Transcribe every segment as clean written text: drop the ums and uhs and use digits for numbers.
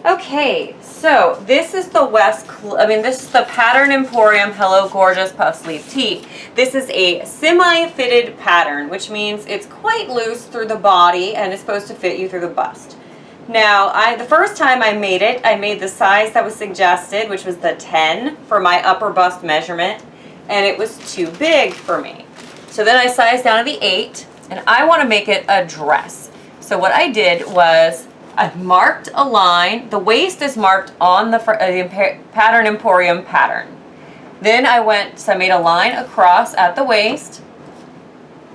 Okay, so this is the this is the Pattern Emporium Hello Gorgeous Puff Sleeve Tee. This is a semi-fitted pattern, which means it's quite loose through the body and is supposed to fit you through the bust. Now, the first time I made it, I made the size that was suggested, which was the 10 for my upper bust measurement, and it was too big for me. So then I sized down to the 8, and I want to make it a dress. So what I did was I marked a line. The waist is marked on the Pattern Emporium pattern. Then I made a line across at the waist,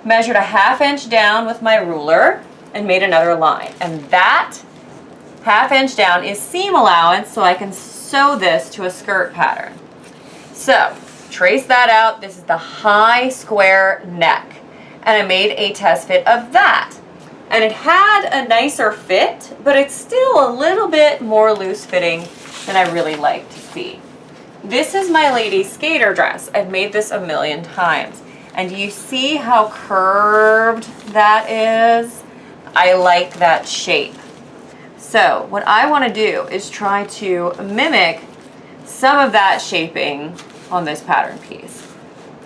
measured a 1/2 inch down with my ruler, and made another line. And that 1/2 inch down is seam allowance, so I can sew this to a skirt pattern. So trace that out. This is the high square neck, and I made a test fit of that. And it had a nicer fit, but it's still a little bit more loose fitting than I really like to see. This is my lady skater dress. I've made this a million times. And do you see how curved that is? I like that shape. So what I want to do is try to mimic some of that shaping on this pattern piece.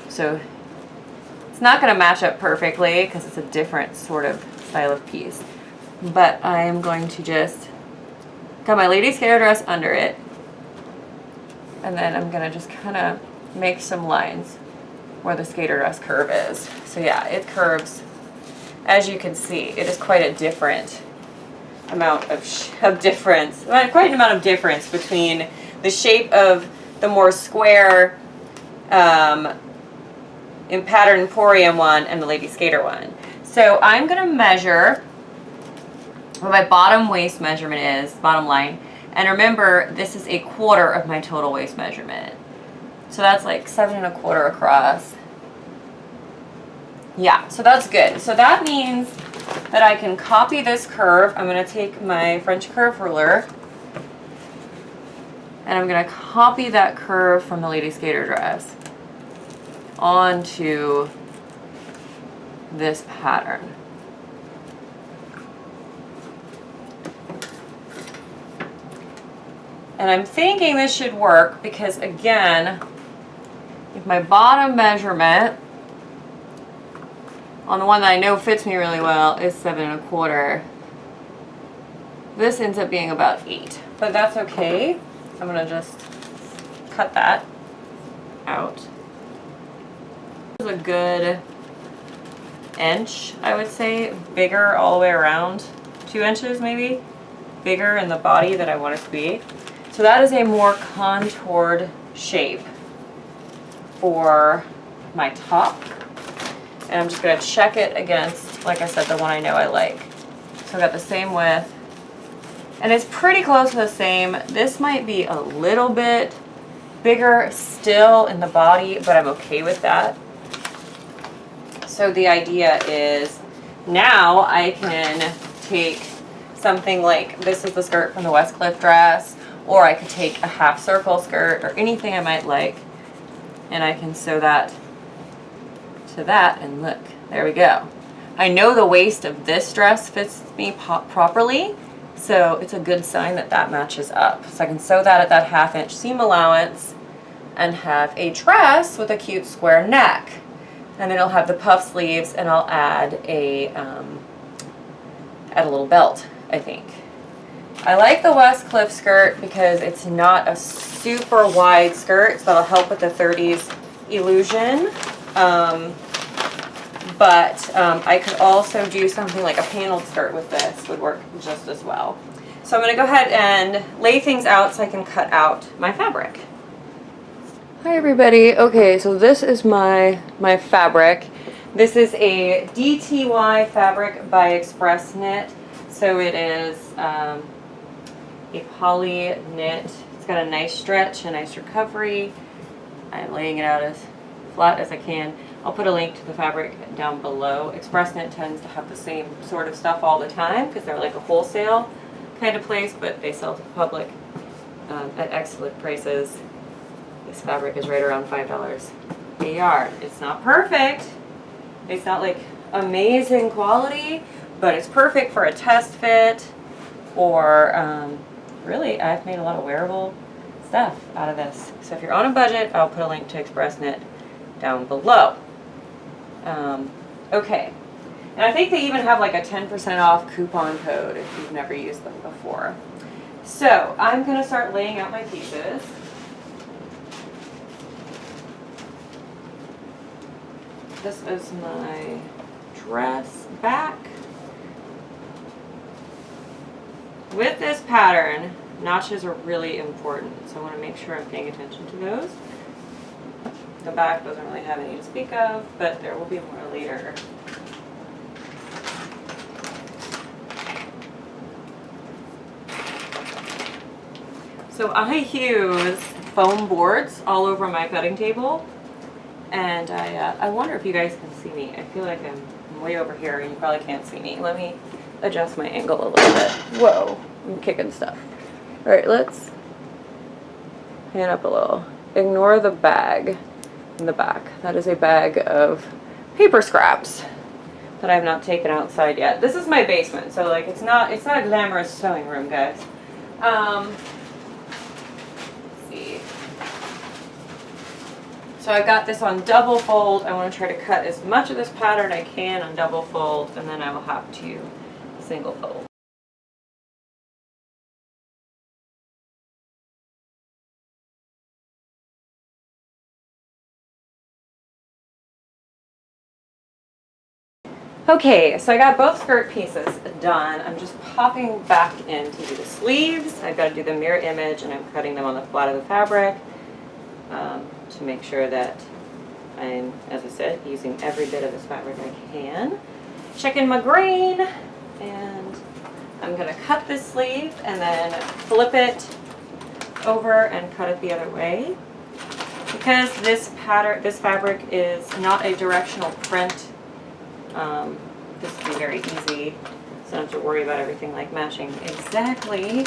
So it's not going to match up perfectly because it's a different sort of style of piece, but I am going to just got my lady skater dress under it, and then I'm going to just kind of make some lines where the skater dress curve is. So yeah, it curves. As you can see, it is quite a different amount of difference, quite an amount of difference between the shape of the more square in Pattern Emporium one and the lady skater one. So I'm going to measure what my bottom waist measurement is, bottom line. And remember, this is 1/4 of my total waist measurement. So that's like 7 1/4 across. Yeah, so that's good. So that means that I can copy this curve. I'm going to take my French curve ruler, and I'm going to copy that curve from the lady skater dress onto this pattern. And I'm thinking this should work because, again, if my bottom measurement on the one that I know fits me really well is 7 1/4, this ends up being about 8, but that's okay. I'm going to just cut that out. This is a good inch, I would say, bigger all the way around, 2 inches maybe bigger in the body that I want it to be. So that is a more contoured shape for my top, and I'm just going to check it against, like I said, the one I know I like. So I got the same width, and it's pretty close to the same. This might be a little bit bigger still in the body, but I'm okay with that. So the idea is now I can take something like, this is the skirt from the Westcliff dress, or I could take a half circle skirt or anything I might like, and I can sew that to that, and look, there we go. I know the waist of this dress fits me properly, so it's a good sign that that matches up. So I can sew that at that 1/2 inch seam allowance and have a dress with a cute square neck. And then I'll have the puff sleeves, and I'll add a little belt, I think. I like the Westcliff skirt because it's not a super wide skirt, so that'll help with the 30s illusion. But I could also do something like a paneled skirt with this, would work just as well. So I'm going to go ahead and lay things out so I can cut out my fabric. Hi everybody. Okay, so this is my fabric. This is a DTY fabric by Express Knit. So it is a poly knit. It's got a nice stretch, a nice recovery. I'm laying it out as flat as I can. I'll put a link to the fabric down below. Express Knit tends to have the same sort of stuff all the time because they're like a wholesale kind of place, but they sell to the public at excellent prices. This fabric is right around $5 a yard. It's not perfect. It's not like amazing quality, but it's perfect for a test fit or really, I've made a lot of wearable stuff out of this. So if you're on a budget, I'll put a link to Express Knit down below. Okay, and I think they even have like a 10% off coupon code if you've never used them before. So I'm going to start laying out my pieces. This is my dress back. With this pattern, notches are really important, so I want to make sure I'm paying attention to those. The back doesn't really have any to speak of, but there will be more later. So I use foam boards all over my cutting table, and I wonder if you guys can see me. I feel like I'm way over here and you probably can't see me. Let me adjust my angle a little bit. Whoa, I'm kicking stuff. All right, let's pan up a little. Ignore the bag in the back. That is a bag of paper scraps that I have not taken outside yet. This is my basement, so like it's not a glamorous sewing room, guys. Let's see. So I got this on double fold. I want to try to cut as much of this pattern I can on double fold, and then I will have to single fold. Okay, so I got both skirt pieces done. I'm just popping back in to do the sleeves. I've got to do the mirror image, and I'm cutting them on the flat of the fabric to make sure that I'm, as I said, using every bit of this fabric I can. Checking my grain, and I'm going to cut this sleeve and then flip it over and cut it the other way. Because this fabric is not a directional print, this will be very easy, so I don't have to worry about everything like matching exactly